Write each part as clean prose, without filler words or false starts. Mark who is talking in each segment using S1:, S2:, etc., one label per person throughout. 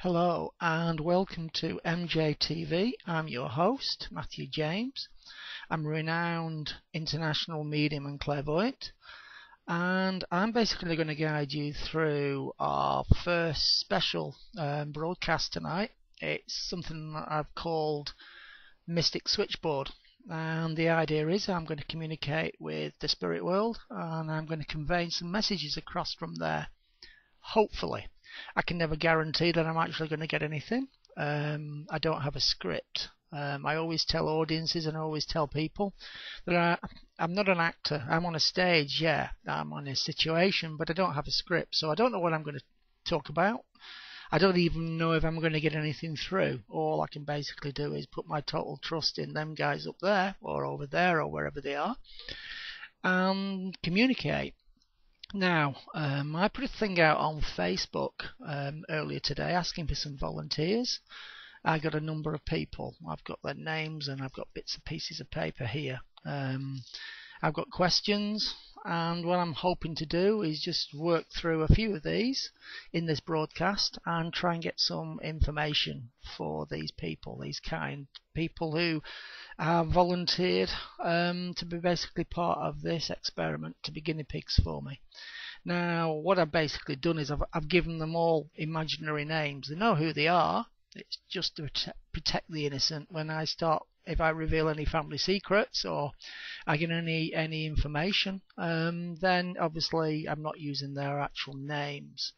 S1: Hello and welcome to MJTV. I'm your host, Matthew James. I'm a renowned international medium and clairvoyant, and I'm basically going to guide you through our first special broadcast tonight. It's something that I've called Mystic Switchboard, and the idea is I'm going to communicate with the spirit world and I'm going to convey some messages across from there, hopefully. I can never guarantee that I'm actually going to get anything. I don't have a script. I always tell audiences and I always tell people that I'm not an actor. I'm on a stage, yeah. I'm on a situation, but I don't have a script. So I don't know what I'm going to talk about. I don't even know if I'm going to get anything through. All I can basically do is put my total trust in them guys up there or over there or wherever they are and communicate. Now, I put a thing out on Facebook earlier today asking for some volunteers. I got a number of people. I've got their names and I've got bits and pieces of paper here. I've got questions, and what I'm hoping to do is just work through a few of these in this broadcast and try and get some information for these people, these kind people who have volunteered to be basically part of this experiment, to be guinea pigs for me. Now, what I've basically done is I've given them all imaginary names. They know who they are. It's just to protect the innocent. When I start, if I reveal any family secrets or I get any information, then obviously I'm not using their actual names.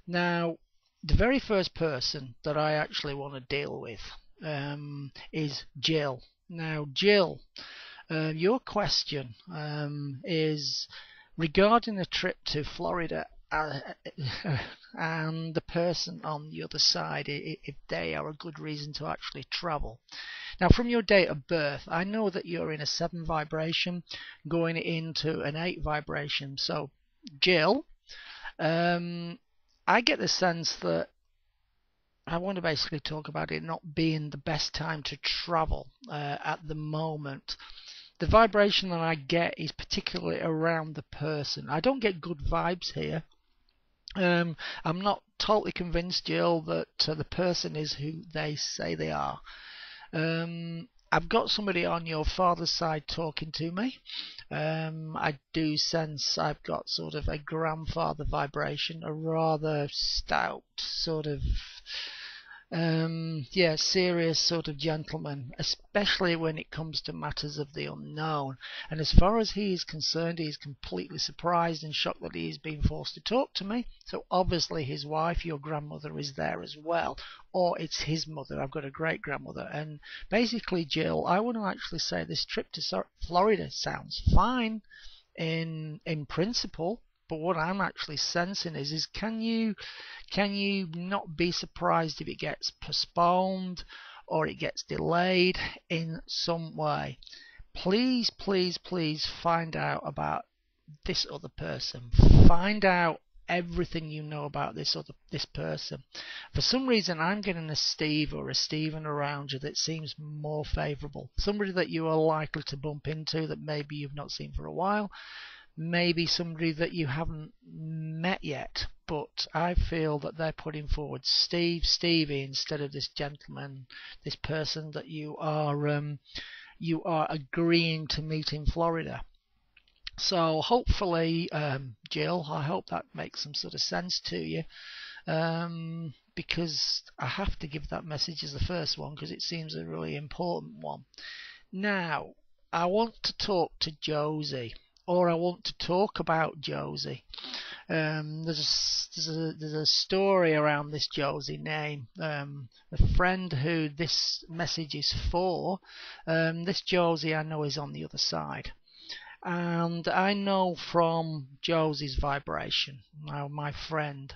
S1: Now, the very first person that I actually want to deal with is Jill. Now, Jill, your question is regarding a trip to Florida and the person on the other side, if they are a good reason to actually travel. Now, from your date of birth, I know that you're in a 7 vibration going into an 8 vibration. So, Jill, I get the sense that I want to basically talk about it not being the best time to travel at the moment. The vibration that I get is particularly around the person. I don't get good vibes here. I'm not totally convinced, Jill, that the person is who they say they are. I've got somebody on your father's side talking to me. I do sense I've got sort of a grandfather vibration, a rather stout sort of serious sort of gentleman, especially when it comes to matters of the unknown. And as far as he is concerned, he is completely surprised and shocked that he is being forced to talk to me. So obviously his wife, your grandmother, is there as well, or it's his mother. I've got a great grandmother. And basically, Jill, I want to actually say this trip to Florida sounds fine in principle. But what I'm actually sensing is can you not be surprised if it gets postponed or it gets delayed in some way? Please, please, please find out about this other person. Find out everything you know about this person. For some reason, I'm getting a Steve or a Stephen around you that seems more favourable. Somebody that you are likely to bump into that maybe you've not seen for a while. Maybe somebody that you haven't met yet, but I feel that they're putting forward Stevie instead of this gentleman, this person that you are agreeing to meet in Florida. So hopefully, Jill, I hope that makes some sort of sense to you, because I have to give that message as the first one because it seems a really important one. Now, I want to talk to Josie. Or I want to talk about Josie. There's a story around this Josie name. A friend who this message is for, this Josie I know is on the other side. And I know from Josie's vibration, now my friend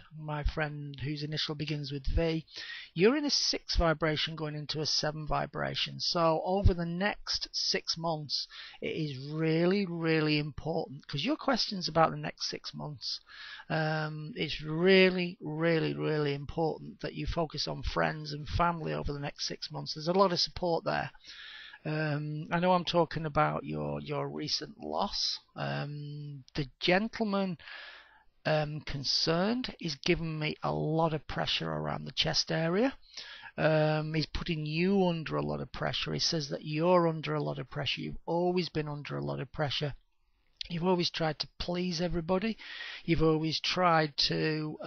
S1: whose initial begins with V, you're in a 6 vibration going into a 7 vibration. So over the next 6 months, it is really, really important, because your question's about the next 6 months. It's really, really, really important that you focus on friends and family over the next 6 months. There's a lot of support there. I know I'm talking about your recent loss. The gentleman concerned. He's given me a lot of pressure around the chest area. He's putting you under a lot of pressure. He says that you're under a lot of pressure. You've always been under a lot of pressure. You've always tried to please everybody. You've always tried to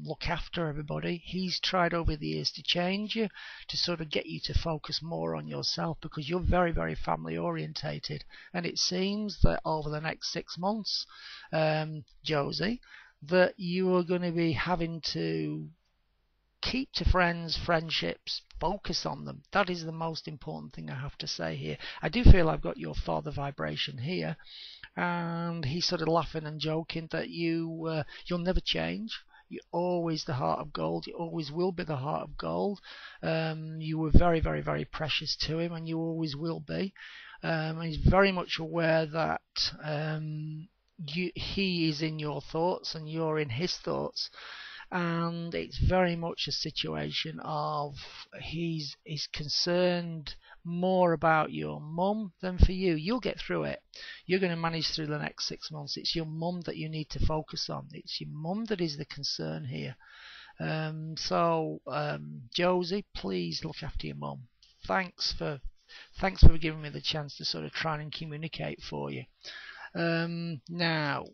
S1: look after everybody. He's tried over the years to change you, to sort of get you to focus more on yourself, because you're very, very family orientated. And it seems that over the next 6 months, Josie, that you are going to be having to keep to friendships, focus on them. That is the most important thing I have to say here. I do feel I've got your father vibration here, and he's sort of laughing and joking that you'll never change. You're always the heart of gold. You always will be the heart of gold. You were very, very, very precious to him, and you always will be. And he's very much aware that he is in your thoughts and you're in his thoughts. And it's very much a situation of he's concerned more about your mum than for you. You'll get through it. You're going to manage through the next 6 months. It's your mum that you need to focus on. It's your mum that is the concern here. Josie, please look after your mum. Thanks for giving me the chance to sort of try and communicate for you. Now,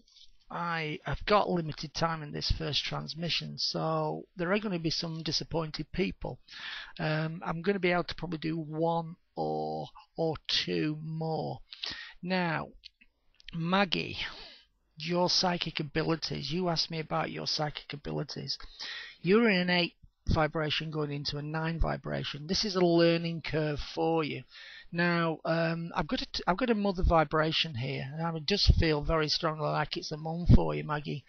S1: I've got limited time in this first transmission, so there are going to be some disappointed people. I'm going to be able to probably do 1 or 2 more. Now, Maggie, your psychic abilities. You asked me about your psychic abilities. You're in an 8 vibration going into a 9 vibration. This is a learning curve for you. Now, I've got a mother vibration here, and I just feel very strongly like it's a mum for you, Maggie.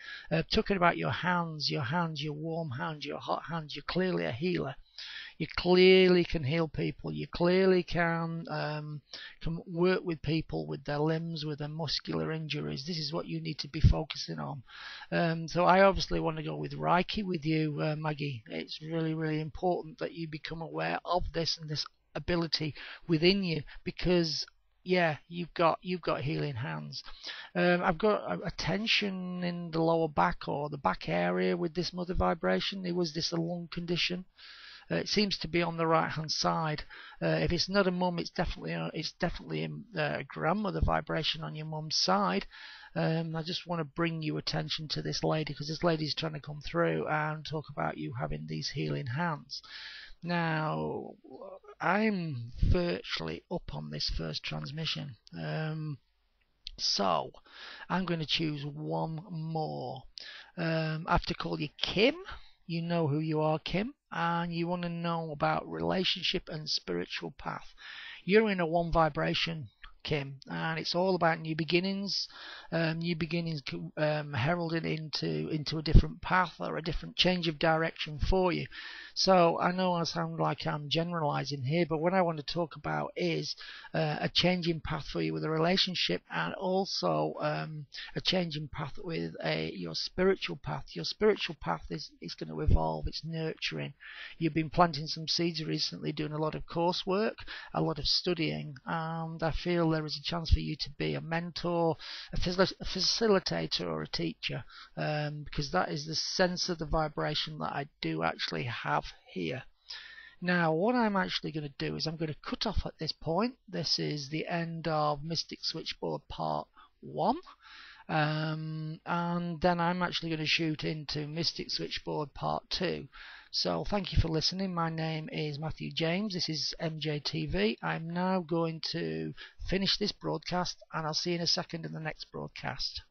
S1: Talking about your hands, your warm hands, your hot hands, you're clearly a healer. You clearly can heal people. You clearly can work with people with their limbs, with their muscular injuries. This is what you need to be focusing on. So I obviously want to go with Reiki with you, Maggie. It's really, really important that you become aware of this and this ability within you, because you've got healing hands. I've got a tension in the lower back or the back area with this mother vibration. Was this a lung condition? It seems to be on the right hand side. If it's not a mum, it's definitely a grandmother vibration on your mum's side. I just want to bring you attention to this lady, because this lady's trying to come through and talk about you having these healing hands. Now, I'm virtually up on this first transmission, so I'm going to choose 1 more. I have to call you Kim. You know who you are, Kim, and you want to know about relationship and spiritual path. You're in a 1 vibration, Kim, and it's all about new beginnings. New beginnings heralded into a different path or a different change of direction for you. So I know I sound like I'm generalizing here, but what I want to talk about is a changing path for you with a relationship, and also a changing path with your spiritual path. Your spiritual path is going to evolve. It's nurturing. You've been planting some seeds recently, doing a lot of coursework, a lot of studying, and I feel there is a chance for you to be a mentor, a facilitator, or a teacher, because that is the sense of the vibration that I do actually have here. Now, what I'm actually going to do is I'm going to cut off at this point. This is the end of Mystic Switchboard Part 1. And then I'm actually going to shoot into Mystic Switchboard Part 2. So thank you for listening. My name is Matthew James. This is MJTV. I'm now going to finish this broadcast, and I'll see you in a second in the next broadcast.